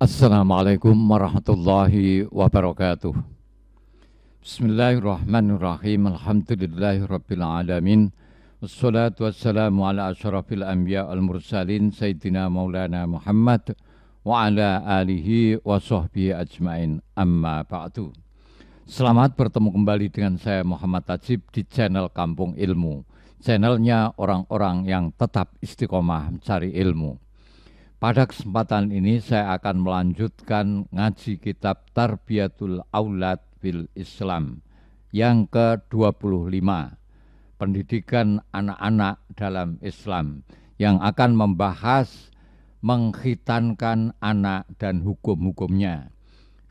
Assalamualaikum warahmatullahi wabarakatuh. Bismillahirrahmanirrahim. Alhamdulillahirabbil alamin. Wassalatu wassalamu ala asyrafil anbiya wal mursalin sayyidina maulana Muhammad wa ala alihi wa sahbihi ajmain. Amma ba'du. Selamat bertemu kembali dengan saya Muhammad Tajib di channel Kampung Ilmu. Channelnya orang-orang yang tetap istiqomah mencari ilmu. Pada kesempatan ini saya akan melanjutkan ngaji kitab Tarbiyatul Aulad fil Islam yang ke-25, pendidikan anak-anak dalam Islam, yang akan membahas mengkhitankan anak dan hukum-hukumnya.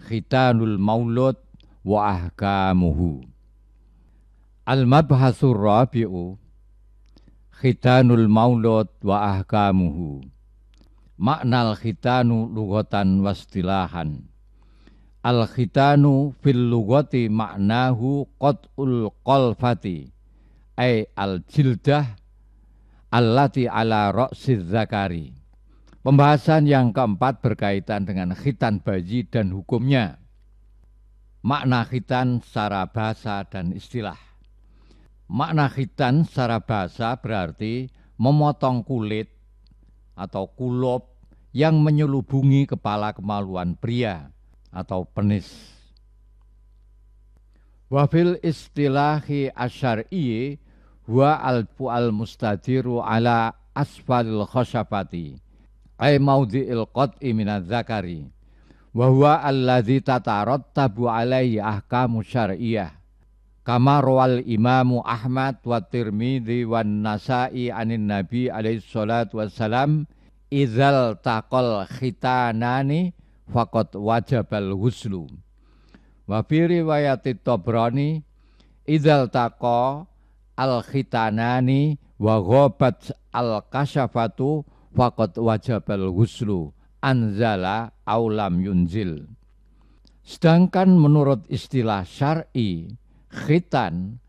Khitanul maulud wa ahkamuhu. Al-mabhasur rabi'u, khitanul maulud wa ahkamuhu. Maknal khitanu lughatan wastilahan. Al khitanu fil lughati maknahu qat'ul qalfati ay al jildah allati ala ra'siz zakari. Pembahasan yang keempat berkaitan dengan khitan bayi dan hukumnya. Makna khitan secara bahasa dan istilah. Makna khitan secara bahasa berarti memotong kulit atau kulop yang menyelubungi kepala kemaluan pria atau penis. Wafil istilahi asyar'i huwa al-fu'al mustadiru ala asfalil khosyafati ay maudhi'il qat'i minadz zakari wa huwa alladzi tatarattabu alaihi ahkamu syar'iyyah kama rawal Imamu Ahmad wa Tirmidzi wan Nasa'i anin Nabi alaihi salatu wassalam idzal taqal khitanani faqad wajabal ghuslu. Wa fi riwayati Tabrani idzal taqa al khitanani wa ghabat al kasyafatu faqad wajabal ghuslu anzala aw lam yunzil. Sedangkan menurut istilah syar'i, khitan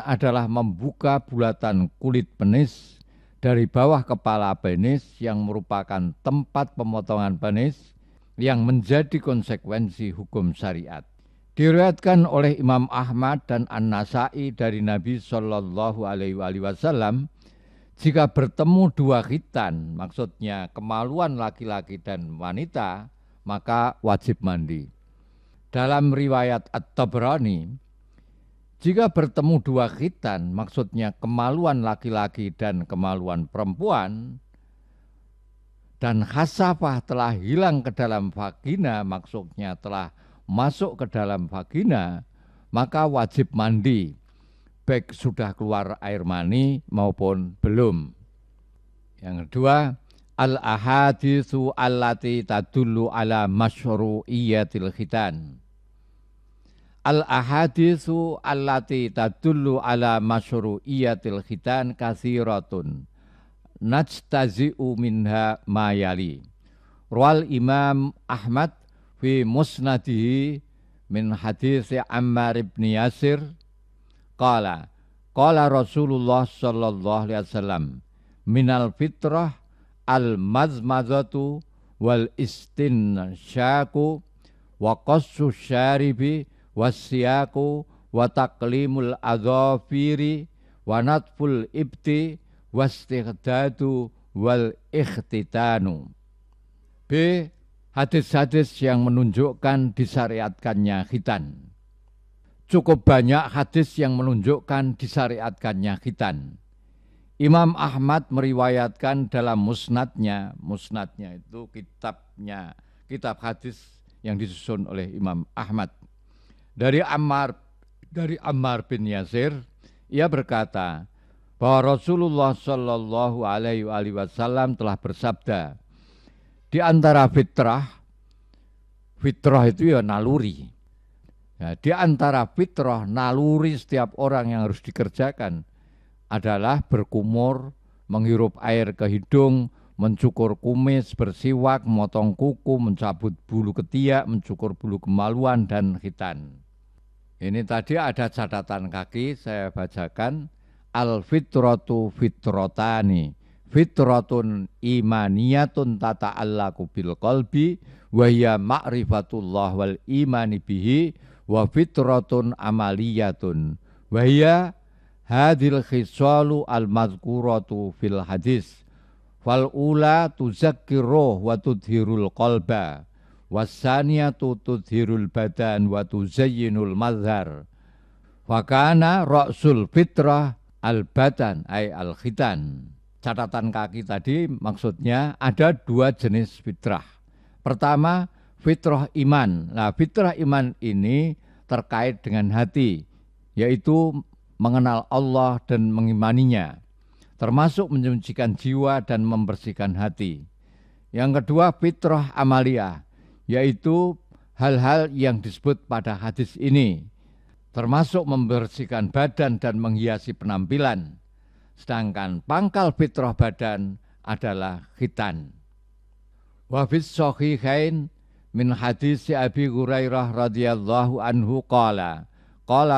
adalah membuka bulatan kulit penis dari bawah kepala penis yang merupakan tempat pemotongan penis yang menjadi konsekuensi hukum syariat. Diriwayatkan oleh Imam Ahmad dan An-Nasa'i dari Nabi Shallallahu Alaihi Wasallam, jika bertemu dua khitan, maksudnya kemaluan laki-laki dan wanita, maka wajib mandi. Dalam riwayat At-Tabrani, jika bertemu dua khitan, maksudnya kemaluan laki-laki dan kemaluan perempuan, dan khasafah telah hilang ke dalam vagina, maksudnya telah masuk ke dalam vagina, maka wajib mandi, baik sudah keluar air mani maupun belum. Yang kedua, al-ahaditsu allati tadullu ala masyru'iyyatil khitan. Al-ahaditsu allati tadullu ala masyru'iyyatil khitan katsiratun najtazi'u minha ma yali. Rawal Imam Ahmad fi musnadihi min hadits Ammar bin Yasir qala Rasulullah sallallahu alaihi wasallam minal fitrah al-mazmazatu wal istinsyaku wa qassu syaribi wasyaku wa taqlimul adzafiri wa natful ibti wastighdadu wal ikhtitanu. B. Hadis-hadis yang menunjukkan disyariatkannya khitan. Cukup banyak hadis yang menunjukkan disyariatkannya khitan. Imam Ahmad meriwayatkan dalam musnadnya itu kitab hadis yang disusun oleh Imam Ahmad. Dari Ammar bin Yasir, ia berkata bahwa Rasulullah Shallallahu Alaihi Wasallam telah bersabda, di antara fitrah itu ya naluri. Ya, di antara fitrah naluri setiap orang yang harus dikerjakan adalah berkumur, menghirup air ke hidung, mencukur kumis, bersiwak, memotong kuku, mencabut bulu ketiak, mencukur bulu kemaluan, dan khitan. Ini tadi ada catatan kaki, saya bacakan. Al-fitratu fitrotani, fitratun imaniyatun tata'allaqu bil qalbi wa hiya ma'rifatullah wal imani bihi wa fitratun amaliyatun wa hiya hadhil khisalu al mazkuratu fil hadis fal ula tuzakkiruh wa tudhirul qalba wassaniyatu tudhirul badan wa tuzayyinul mazhar wa kana ra'sul fitrah al badan ay al khitan. Catatan kaki tadi maksudnya ada dua jenis fitrah. Pertama, fitrah iman. Nah, fitrah iman ini terkait dengan hati, yaitu mengenal Allah dan mengimaninya, termasuk menyucikan jiwa dan membersihkan hati. Yang kedua, fitrah amaliyah, yaitu hal-hal yang disebut pada hadis ini, termasuk membersihkan badan dan menghiasi penampilan. Sedangkan pangkal fitrah badan adalah khitan. Wa fis shahihain min hadis Abi Hurairah radhiyallahu anhu qala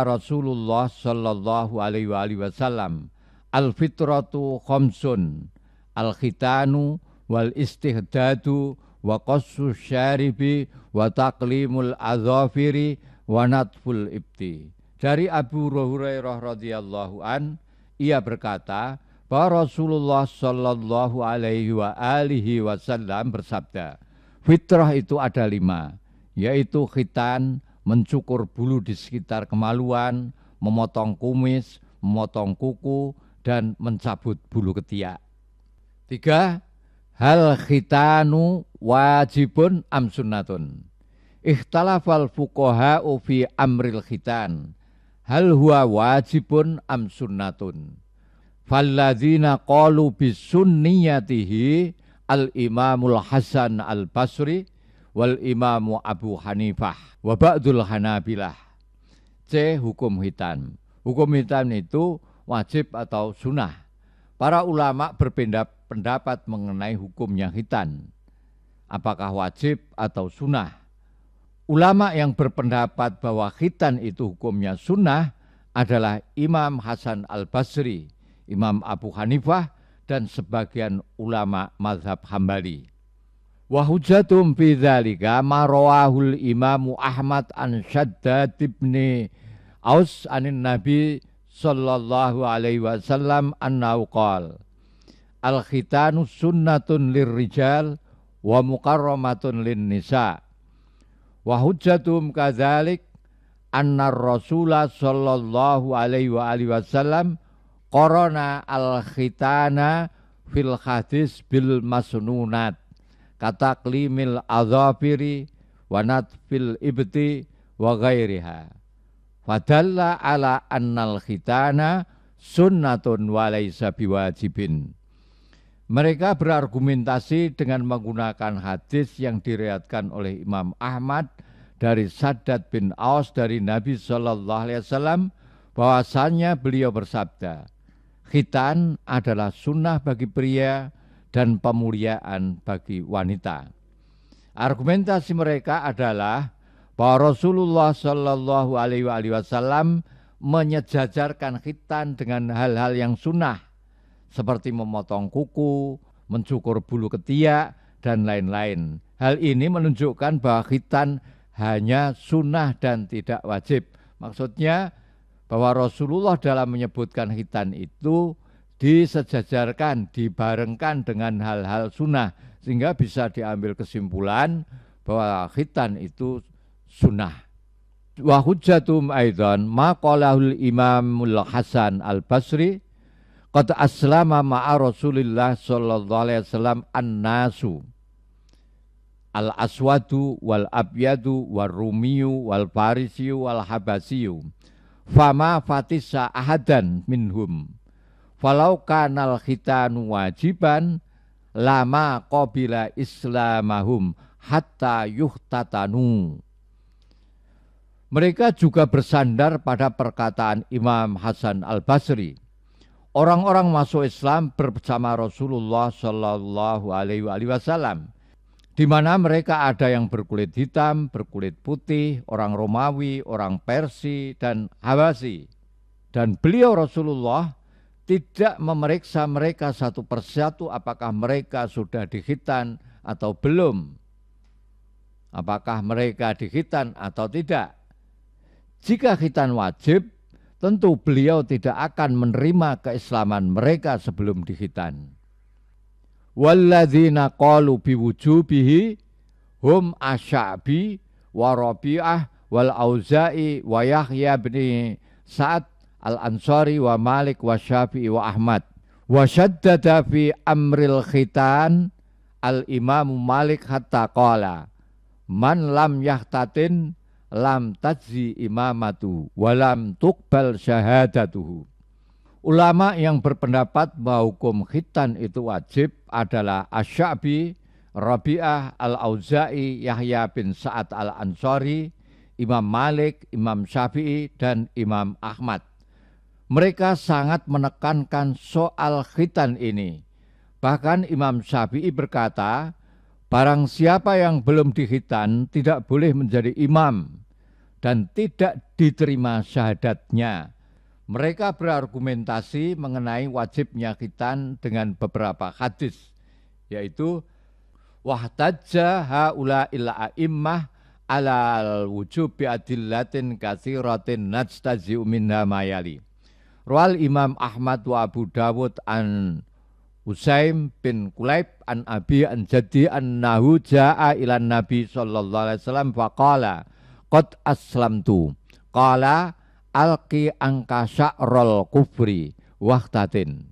Rasulullah sallallahu alaihi wasallam al fitratu khamsun al khitanu wal istihdadu wa qassu syaribi wa taqlimul adzafiri wa natful ibti. Dari Abu Hurairah radhiyallahu an, ia berkata bahwa Rasulullah sallallahu alaihi wasallam bersabda, fitrah itu ada 5, yaitu khitan, mencukur bulu di sekitar kemaluan, memotong kumis, memotong kuku, dan mencabut bulu ketiak. 3, hal khitanu wajibun am sunnatun. Ikhtalafal fuqaha'u fi amril khitan. Hal huwa wajibun am sunnatun. Falladzina qalu bisunniyatihi al-imamul Hasan al-Basri wal imamu Abu Hanifah wa ba'dul Hanabilah. C. Hukum hitam. Hukum hitam itu wajib atau sunnah. Para ulama berpendapat mengenai hukumnya khitan. Apakah wajib atau sunnah? Ulama yang berpendapat bahwa khitan itu hukumnya sunnah adalah Imam Hasan al-Basri, Imam Abu Hanifah, dan sebagian ulama mazhab Hambali. Wa hujjatum fi dzalika ma rawahul Imam Ahmad an Shaddad ibn Aus anin Nabi sallallahu alaihi wasallam annahu qala al-khitanu sunnatun lirrijal wa mukarramatun lin nisa. Wa hujjatum kadzalik anna Rasulullah sallallahu alaihi wasallam qarana al-khitana fil hadis bil masnunat kataklimil adzafiri wa natfil ibti wa ghairiha. Fadalla ala annal khitana sunnatun wa laisa biwajibin. Mereka berargumentasi dengan menggunakan hadis yang diriwayatkan oleh Imam Ahmad dari Shaddad bin Aus dari Nabi sallallahu alaihi wasallam bahwasanya beliau bersabda, khitan adalah sunnah bagi pria dan pemuliaan bagi wanita. Argumentasi mereka adalah bahwa Rasulullah sallallahu alaihi wasallam menyejajarkan khitan dengan hal-hal yang sunnah, seperti memotong kuku, mencukur bulu ketiak, dan lain-lain. Hal ini menunjukkan bahwa khitan hanya sunnah dan tidak wajib. Maksudnya bahwa Rasulullah dalam menyebutkan khitan itu disejajarkan, dibarengkan dengan hal-hal sunnah, sehingga bisa diambil kesimpulan bahwa khitan itu sunnah. Wa hujjatum aidan ma qalahul Imamul Hasan al-Basri qad aslama ma'a Rasulillah sallallahu alaihi wasallam an-nasu al-aswadu wal abyadu wal rumiyu wal farisiyu wal habasiyu fama fatisa ahadan minhum falau kanal khitanu wajiban lama qabila islamahum hatta yuhtatanu. Mereka juga bersandar pada perkataan Imam Hasan al-Basri. Orang-orang masuk Islam bersama Rasulullah sallallahu alaihi wasallam, di mana mereka ada yang berkulit hitam, berkulit putih, orang Romawi, orang Persia, dan Habasyi. Dan beliau Rasulullah tidak memeriksa mereka satu persatu apakah mereka sudah dikhitan atau belum, apakah mereka dikhitan atau tidak. Jika khitan wajib, tentu beliau tidak akan menerima keislaman mereka sebelum dikhitan. Walladzina qalu biwujubihi hum Asy-Sya'bi wa Rabi'ah wal Auza'i wa Yahya bin Sa'ad al-Ansari wa Malik wa Syafi'i wa Ahmad. Wa syaddada fi amril khitan al-Imam Malik hatta qala man lam yahtatin lam tajzi imamatu wa lam tuqbal syahadatuhu. Ulama yang berpendapat bahwa hukum khitan itu wajib adalah Asy-Sya'bi, Rabi'ah, Al-Auza'i, Yahya bin Sa'ad al-Ansari, Imam Malik, Imam Syafi'i, dan Imam Ahmad. Mereka sangat menekankan soal khitan ini. Bahkan Imam Syafi'i berkata, barang siapa yang belum dikhitan tidak boleh menjadi imam dan tidak diterima syahadatnya. Mereka berargumentasi mengenai wajibnya khitan dengan beberapa hadis, yaitu wahtajja haula illa a'immah alal wujub bi adillatin katsiratin najtazi'u minha mayali. Rawal Imam Ahmad wa Abu Dawud an Usaim bin Kulayb an Abi an Jaddi annahu jaa ilan Nabi sallallahu alaihi wasallam faqala qad aslamtu qala alqi angka sya'rul kufri wahtatin.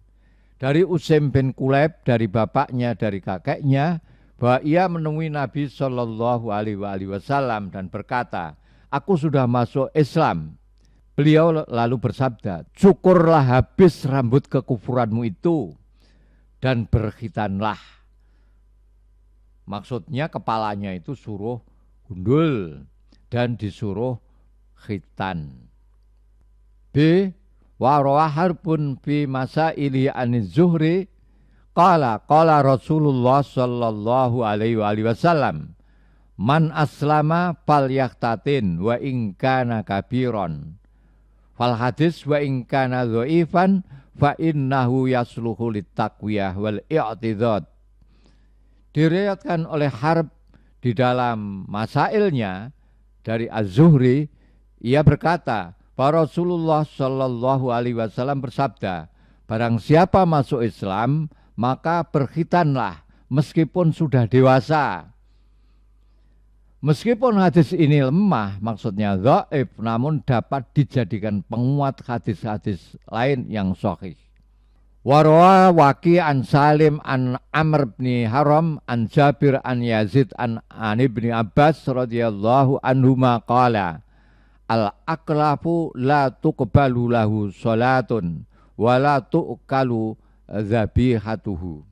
Dari Usaim bin Kulayb, dari bapaknya, dari kakeknya, bahwa ia menemui Nabi sallallahu alaihi wasallam dan berkata, aku sudah masuk Islam. Beliau lalu bersabda, cukurlah habis rambut kekufuranmu itu dan berkhitanlah. Maksudnya kepalanya itu suruh gundul dan disuruh khitan. B. Wa rawaharbun fi masaili aniz Zuhri qala Rasulullah sallallahu alaihi wasallam man aslama falyahtatin wa in kana kabiron. Fal hadis wa in kana dhaifan fa innahu yasluhu litaqwiyah wal i'tidad. Diriwayatkan oleh Harb di dalam masailnya dari Az-Zuhri, ia berkata, bahwa Rasulullah sallallahu alaihi wasallam bersabda, barang siapa masuk Islam maka berkhitanlah meskipun sudah dewasa. Meskipun hadis ini lemah, maksudnya dhaif, namun dapat dijadikan penguat hadis-hadis lain yang sahih. Warwa Waqi an Salim an Amr bin Haram an Jabir an Yazid an ibni Abbas radhiyallahu anhuma qala al-aqlafu la tuqbalu lahu salatun wa la tu'kalu dzabihatuhu.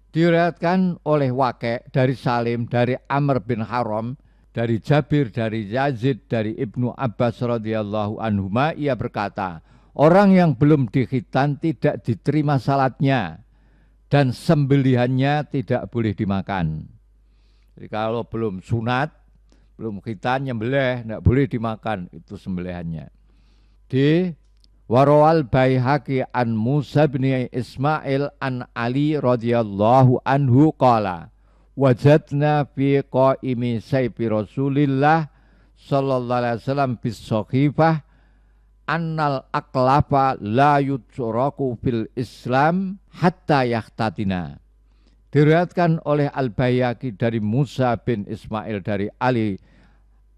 Diriwayatkan oleh Waqi dari Salim, dari Amr bin Haram, dari Jabir, dari Yazid, dari Ibnu Abbas radhiyallahu anhuma, ia berkata, orang yang belum dikhitan tidak diterima salatnya dan sembelihannya tidak boleh dimakan. Jadi kalau belum sunat, belum khitan, nyembelih, tidak boleh dimakan itu sembelihannya. D. Warawal Baihaqi an Musa bin Ismail an Ali radhiyallahu anhu qala wajadna fi qaimi sayfi Rasulillah sallallahu alaihi wasallam bis sakhifah annal aqlafa la yutraku fil Islam hatta yahtatina. Diriwayatkan oleh Al-Baihaqi dari Musa bin Ismail dari Ali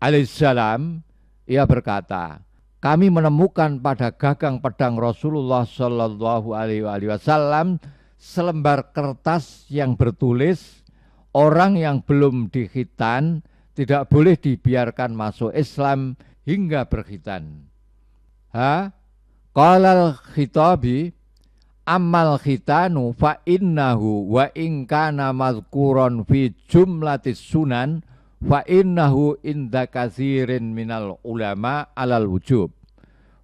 alaihissalam, ia berkata, kami menemukan pada gagang pedang Rasulullah sallallahu alaihi wasallam selembar kertas yang bertulis, orang yang belum dikhitan tidak boleh dibiarkan masuk Islam hingga berkhitan. Qalal khitabi ammal khitanu fa innahu wa in kana madhkuran fi jumlatis sunan fa innahu inda katsirin minal ulama alal wujub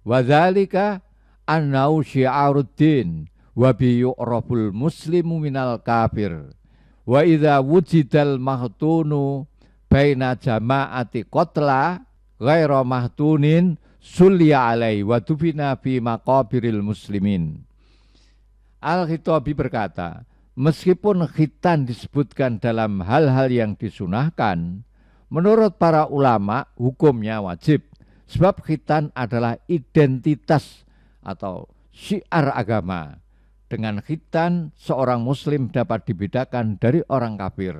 wa dzalika annau syi'aruddin wa bi yu'raful muslimu minal kafir wa idza wujidal mahtunu baina jama'ati qatla ghaira mahtunin sulliya alaihi wa dufina fi maqabiril muslimin. Al-Khitabi berkata, meskipun khitan disebutkan dalam hal-hal yang disunahkan, menurut para ulama hukumnya wajib. Sebab khitan adalah identitas atau syiar agama. Dengan khitan, seorang muslim dapat dibedakan dari orang kafir.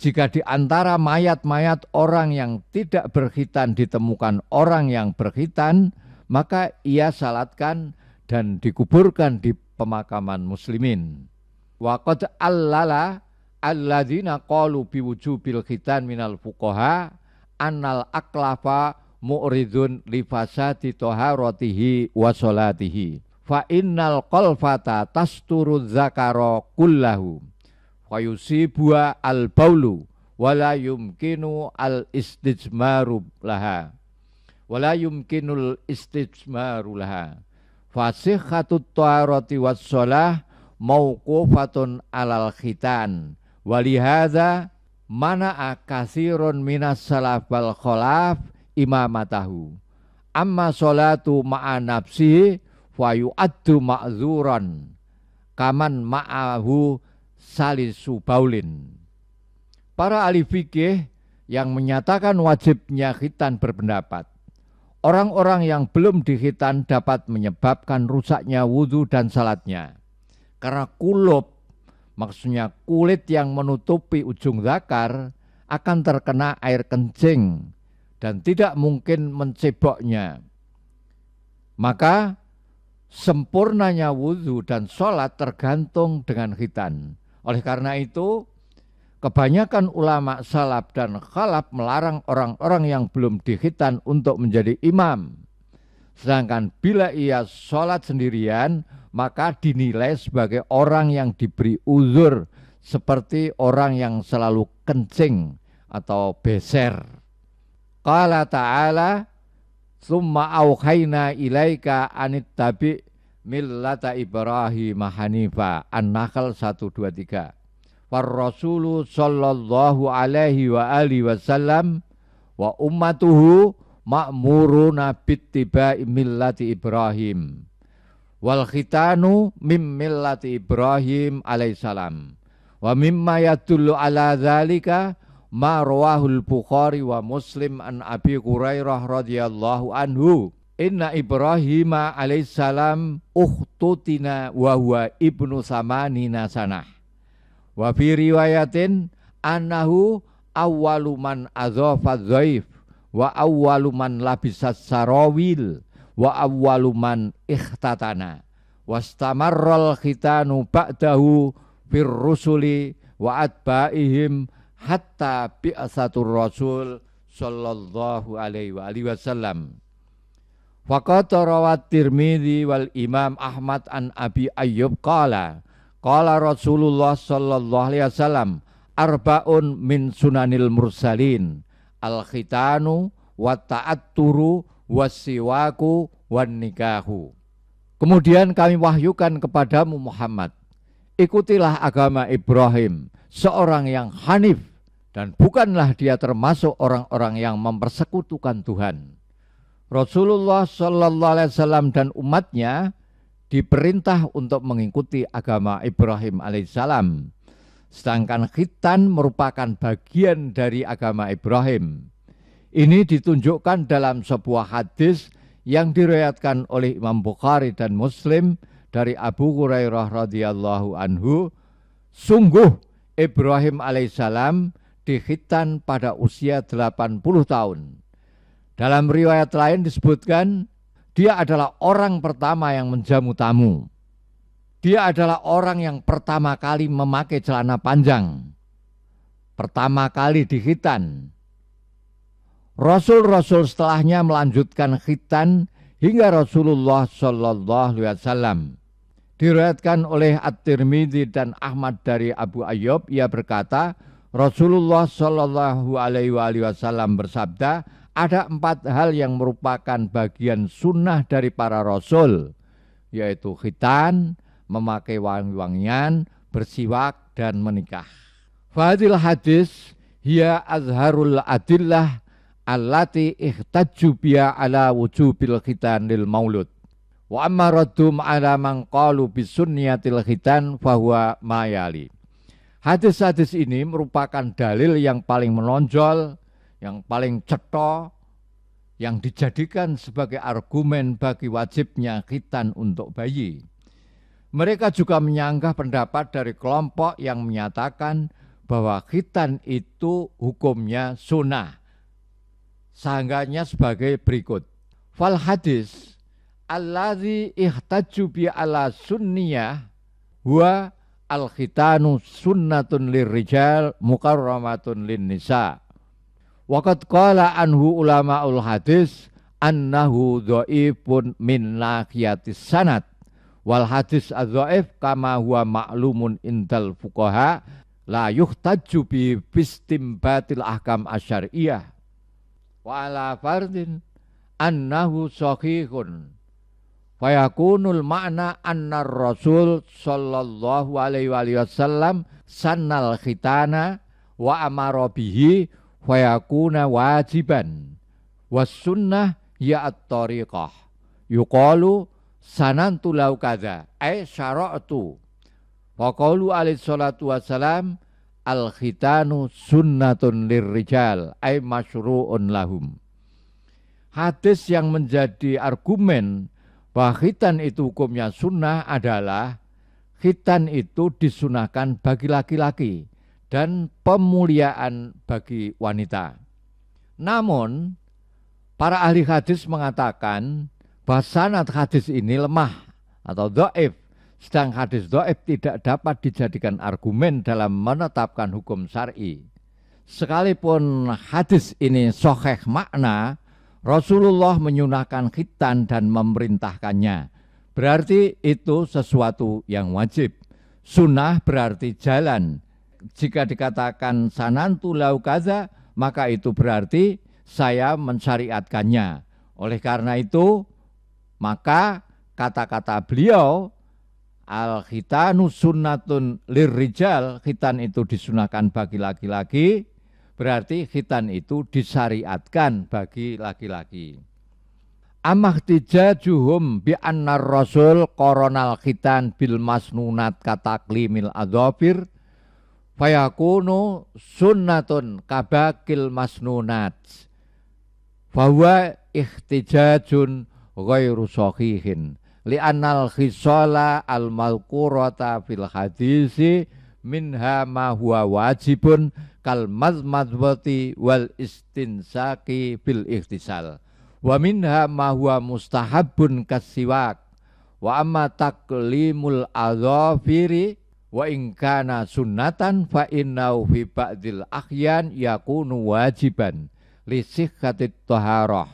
Jika di antara mayat-mayat orang yang tidak berkhitan ditemukan orang yang berkhitan, maka ia salatkan dan dikuburkan di pemakaman muslimin. Wa qad allala alladzina qalu biwujubil khitan minal fuqaha annal aklafa mu'ridun li fasadi taharatihi wa sholatihi. Fa innal qalfata tasturu dzakara kullahu wa yusibu al baulu wala yumkinu al istijmaru laha wala yumkinul istijmaru laha fasihhatut taharati was shalah mauqufatun alal khitan walihadza mana'a katsirun minas salaf wal khalaf imamatahu amma sholatu ma'a nafsihi wa yu'addu ma'zuran kaman ma'ahu salisu baulin. Para ahli fikih yang menyatakan wajibnya khitan berpendapat, orang-orang yang belum dikhitan dapat menyebabkan rusaknya wudhu dan salatnya. Karena kulub, maksudnya kulit yang menutupi ujung zakar, akan terkena air kencing dan tidak mungkin menceboknya. Maka sempurnanya wudhu dan sholat tergantung dengan khitan. Oleh karena itu, kebanyakan ulama salaf dan khalaf melarang orang-orang yang belum dikhitan untuk menjadi imam. Sedangkan bila ia sholat sendirian, maka dinilai sebagai orang yang diberi uzur, seperti orang yang selalu kencing atau beser. Qala ta'ala, summa auhayna ilaika anittabi millata Ibrahim hanifa. An-Nahl 123. War rasulu sallallahu alaihi wa alihi wasallam wa ummatuhu ma'muruna bittiba'i millati Ibrahim. Wal khitanu mim millati Ibrahim alaihissalam. Wa mimma yadullu ala dzalika ma rawahul Bukhari wa Muslim an Abi Hurairah radhiyallahu anhu inna Ibrahim alaihissalam ukhtutina wa huwa ibnu samanina sanah wa fi riwayatin annahu awwalu man adhafa dhaif wa awwalu man labisa sarawil wa awwalu man ikhtatana wastamarral khitanu ba'dahu fir rusuli wa atba'ihim hatta bi'asatur rasul sallallahu alaihi wa alihi wasallam. Faqad rawat Tirmidzi wal Imam Ahmad an Abi Ayyub qala Rasulullah sallallahu alaihi wasallam arba'un min sunanil mursalin al khitanu wa ta'atturu wasiwaku wan nikahu. Kemudian kami wahyukan kepadamu Muhammad, ikutilah agama Ibrahim, seorang yang hanif, dan bukanlah dia termasuk orang-orang yang mempersekutukan Tuhan. Rasulullah sallallahu alaihi wasallam dan umatnya diperintah untuk mengikuti agama Ibrahim alaihissalam. Sedangkan khitan merupakan bagian dari agama Ibrahim. Ini ditunjukkan dalam sebuah hadis yang diriwayatkan oleh Imam Bukhari dan Muslim dari Abu Hurairah radhiyallahu anhu. Sungguh Ibrahim alaihissalam dikhitan pada usia 80 tahun. Dalam riwayat lain disebutkan, dia adalah orang pertama yang menjamu tamu. Dia adalah orang yang pertama kali memakai celana panjang. Pertama kali dikhitan. Rasul-rasul setelahnya melanjutkan khitan hingga Rasulullah sallallahu alaihi wasallam. Diriwayatkan oleh At-Tirmidzi dan Ahmad dari Abu Ayyub, ia berkata, Rasulullah sallallahu alaihi wasallam bersabda, ada 4 hal yang merupakan bagian sunnah dari para rasul, yaitu khitan, memakai wangi-wangian, bersiwak, dan menikah. Fadil hadis hiya azharul adillah allati ihtajju biha ala wujubil khitan lil maulud. Wa amma raddum ala man qalu bisunniyatil khitan fahuwa mayali. Hadis-hadis ini merupakan dalil yang paling menonjol, yang paling cetha, yang dijadikan sebagai argumen bagi wajibnya khitan untuk bayi. Mereka juga menyanggah pendapat dari kelompok yang menyatakan bahwa khitan itu hukumnya sunnah. Sanggahnya sebagai berikut. Fal hadis alladzi ihtajju bi ala sunniyah huwa al-khitanu sunnatun lirrijal mukarramatun linnisa. Waqad qala anhu ulama'ul hadis annahu dhaifun min nahiyatis sanad. Wal hadis adzaif kama huwa ma'lumun indal fuqaha la yuhtajju bi bistimbatil ahkam asyariyah. Wa ala fardin annahu sahihun. Fayakunul makna anna Rasul sallallahu alaihi wasallam sannal khitana wa amara bihi fayakuna wajiban was sunnah ya at-tariqah yuqalu sanantu lau kadza ay syara'tu wa qalu alaihi salatu wassalam al khitanu sunnatun lirrijal ay masyru'un lahum. Hadis yang menjadi argumen bahwa khitan itu hukumnya sunnah adalah khitan itu disunahkan bagi laki-laki dan pemuliaan bagi wanita. Namun, para ahli hadis mengatakan bahwa sanad hadis ini lemah atau dhaif, sedang hadis dhaif tidak dapat dijadikan argumen dalam menetapkan hukum syar'i. Sekalipun hadis ini sahih makna, Rasulullah menyunahkan khitan dan memerintahkannya. Berarti itu sesuatu yang wajib. Sunnah berarti jalan. Jika dikatakan sanantu lau kaza, maka itu berarti saya mensyariatkannya. Oleh karena itu, maka kata-kata beliau, al-khitanu sunnatun lirrijal, khitan itu disunahkan bagi laki-laki, berarti khitan itu disyariatkan bagi laki-laki. Amahtijajuhum bi annar rasul koronal khitan bil masnunat kataklimil adhafir fayakunu sunnatun kabakil masnunat fahuwa ihtijajun ghairu sahihin li'annal khisala al malqurata fil hadisi minha ma huwa wajibun kal mazmadwati wal istinsaki bil ikhtisal wa minha ma huwa mustahabun kasiwak wa amma taklimul adhafiri wa in kana sunnatan fa innahu fi ba'dil ahyan yakunu wajiban li sihhatit taharah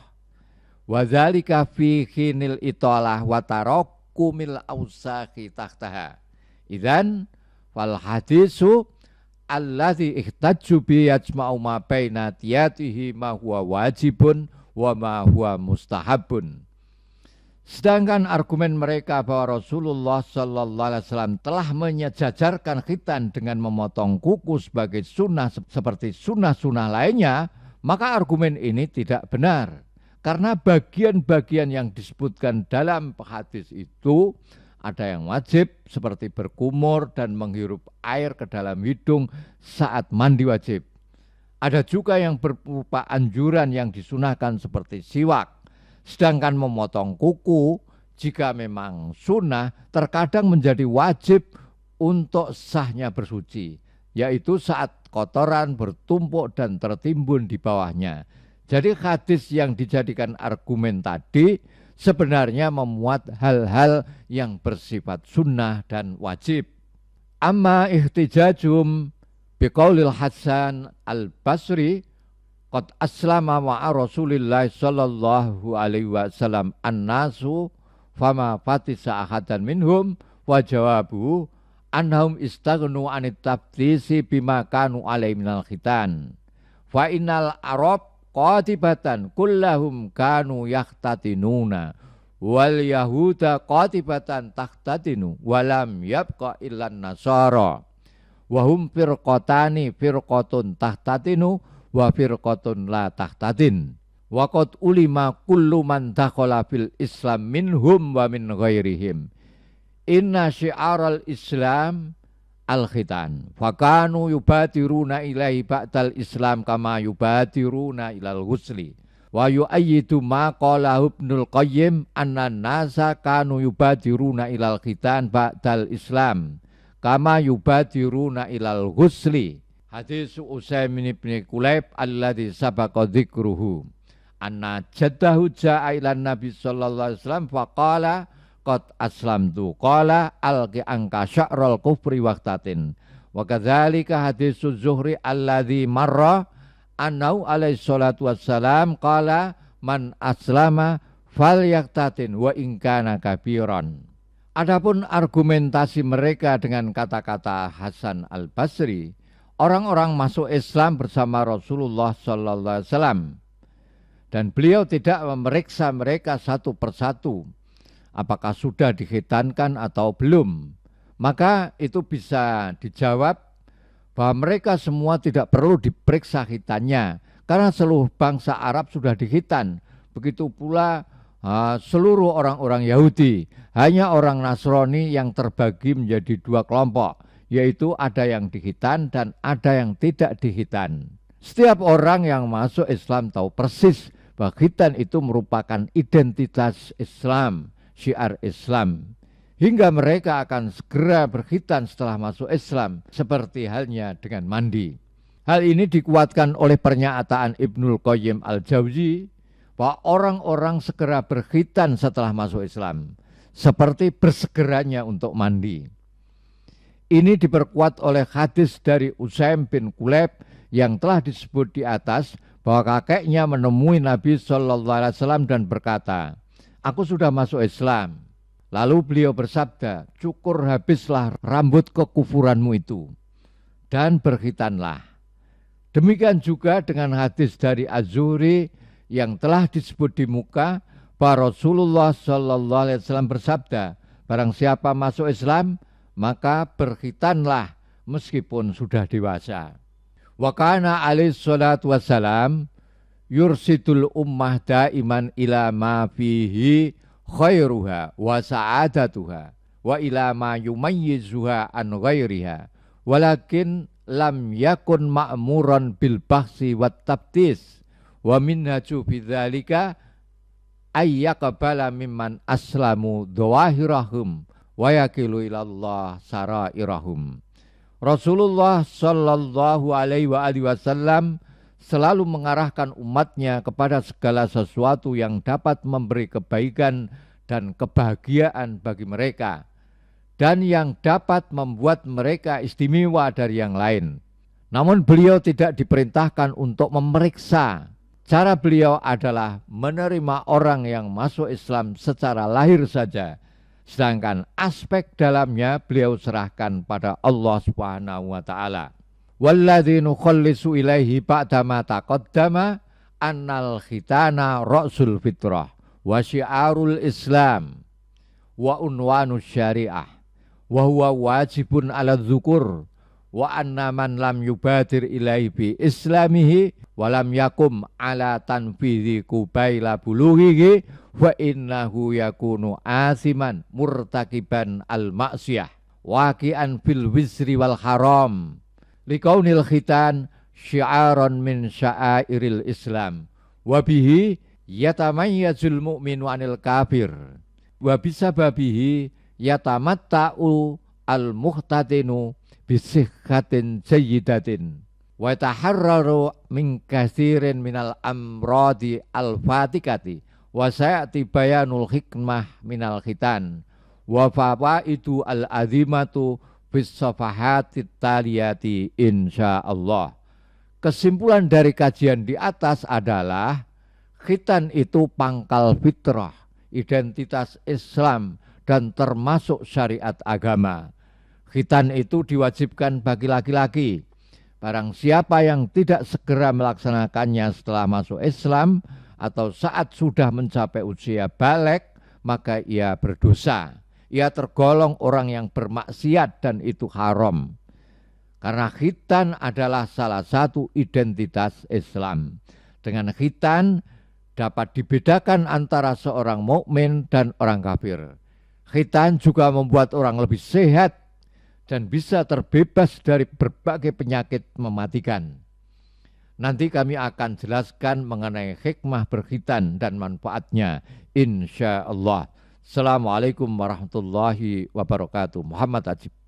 wa dzalika fi khinil italah wa tarakkumil ausakhi tahtaha idzan fal hadisu alladzi ihtajju bi yajma'u ma baina tiyatihi ma huwa wajibun wa ma huwa mustahabun. Sedangkan argumen mereka bahwa Rasulullah sallallahu alaihi wasallam telah menyejajarkan khitan dengan memotong kuku sebagai sunnah seperti sunnah-sunnah lainnya, maka argumen ini tidak benar. Karena bagian-bagian yang disebutkan dalam hadis itu ada yang wajib seperti berkumur dan menghirup air ke dalam hidung saat mandi wajib. Ada juga yang berupa anjuran yang disunahkan seperti siwak. Sedangkan memotong kuku jika memang sunnah terkadang menjadi wajib untuk sahnya bersuci. Yaitu saat kotoran bertumpuk dan tertimbun di bawahnya. Jadi hadis yang dijadikan argumen tadi sebenarnya memuat hal-hal yang bersifat sunnah dan wajib. Amma ihtijajum biqaulil Hasan al-Basri qad aslama ma'a Rasulillah sallallahu alaihi wasallam an-nasu fama fatisa ahadan minhum wa jawabu annahum istaghnu anit tabtisi bima kanu alaihi minal khitan fa innal arab qatibatan kullahum kanu yahtatinuna wal yahuda qatibatan tahtatinu walam yabqa illan nasara wa hum firqatani firqatun tahtatinu wa firqatun la tahtadin. Wa qad ulima kullu man dakhala fil Islam minhum wa min ghairihim. Inna syi'aral Islam al-khitan. Fakanu yubatiruna ilaihi ba'dal Islam kama yubatiruna ilal ghusli. Wa yu'ayyidu ma qala Ibnul Qayyim anna nasa kanu yubadiruna ilal khitan ba'dal Islam kama yubadiruna ilal ghusli. Hadis Utsaimin bin Kulayb alladzi sabaqa dzikruhu. Anna jaddahu ja'a ilan Nabi sallallahu alaihi wasallam faqala qad aslamtu qala alqi anka sya'ral kufri waqtatin. Wa kadzalika hadis Zuhri alladzi marra annahu alaihi salatu wassalam qala man aslama falyaqtatin wa in kana kabiran. Adapun argumentasi mereka dengan kata-kata Hasan Al-Basri, orang-orang masuk Islam bersama Rasulullah sallallahu alaihi wasallam dan beliau tidak memeriksa mereka satu persatu apakah sudah dikhitankan atau belum. Maka itu bisa dijawab bahwa mereka semua tidak perlu diperiksa khitannya karena seluruh bangsa Arab sudah dikhitan. Begitu pula seluruh orang-orang Yahudi. Hanya orang Nasrani yang terbagi menjadi dua kelompok, yaitu ada yang dikhitan dan ada yang tidak dikhitan. Setiap orang yang masuk Islam tahu persis bahwa khitan itu merupakan identitas Islam, syiar Islam. Hingga mereka akan segera berkhitan setelah masuk Islam, seperti halnya dengan mandi. Hal ini dikuatkan oleh pernyataan Ibnul Qayyim Al-Jauzi bahwa orang-orang segera berkhitan setelah masuk Islam, seperti bersegeranya untuk mandi. Ini diperkuat oleh hadis dari Utsaimin bin Kulayb yang telah disebut di atas, bahwa kakeknya menemui Nabi SAW dan berkata, "Aku sudah masuk Islam." Lalu beliau bersabda, "Cukur habislah rambut kekufuranmu itu dan berkhitanlah." Demikian juga dengan hadis dari Az-Zuhri yang telah disebut di muka, bahwa Rasulullah SAW bersabda, "Barang siapa masuk Islam, maka berkhitanlah meskipun sudah dewasa." Wa kana alaihi salatu wassalam yursidul ummah daiman ila ma fihi khairuha wa sa'adatuha wa ila ma yumayyizuha an ghairiha walakin lam yakun ma'muran bil bahsi wat tabtis wa minhaju bidzalika ayyaqbala mimman aslamu dhawahirahum wa yakilu ilallah sarairahum. Rasulullah sallallahu alaihi wasallam selalu mengarahkan umatnya kepada segala sesuatu yang dapat memberi kebaikan dan kebahagiaan bagi mereka dan yang dapat membuat mereka istimewa dari yang lain. Namun beliau tidak diperintahkan untuk memeriksa. Cara beliau adalah menerima orang yang masuk Islam secara lahir saja. Sedangkan aspek dalamnya beliau serahkan pada Allah Subhanahu wa taala. Walladzi nukhallisu ilaihi ba'dama taqaddama annal khitana ra'sul fitrah wa syiarul Islam wa unwanus syariah wa huwa wajibun 'ala dzukur wa anna man lam yubadir ilaihi bi islamihi wa lam yakum 'ala tanfidhi qubaila bulughihi wa innahu yakunu asiman murtakiban al-ma'siyah waqi'an fil wizri wal haram liqaunil khitan syi'aran min sya'airil Islam wa bihi yatamayyazul mu'minu 'anil kafir wa bisababihi yatamatta'u al-muhtadinu bisihhatin sayyidatin wa taharraru min katsirin minal amradi al-fatikati wa sayati bayanul hikmah minal khitan wa fawaidu al-azimatu bis safahatit taliyati insyaallah. Kesimpulan dari kajian di atas adalah khitan itu pangkal fitrah, identitas Islam dan termasuk syariat agama. Khitan itu diwajibkan bagi laki-laki. Barang siapa yang tidak segera melaksanakannya setelah masuk Islam atau saat sudah mencapai usia baligh, maka ia berdosa. Ia tergolong orang yang bermaksiat dan itu haram. Karena khitan adalah salah satu identitas Islam. Dengan khitan dapat dibedakan antara seorang mukmin dan orang kafir. Khitan juga membuat orang lebih sehat dan bisa terbebas dari berbagai penyakit mematikan. Nanti kami akan jelaskan mengenai hikmah berkhitan dan manfaatnya, insya Allah. Assalamualaikum warahmatullahi wabarakatuh. Muhammad Ajib.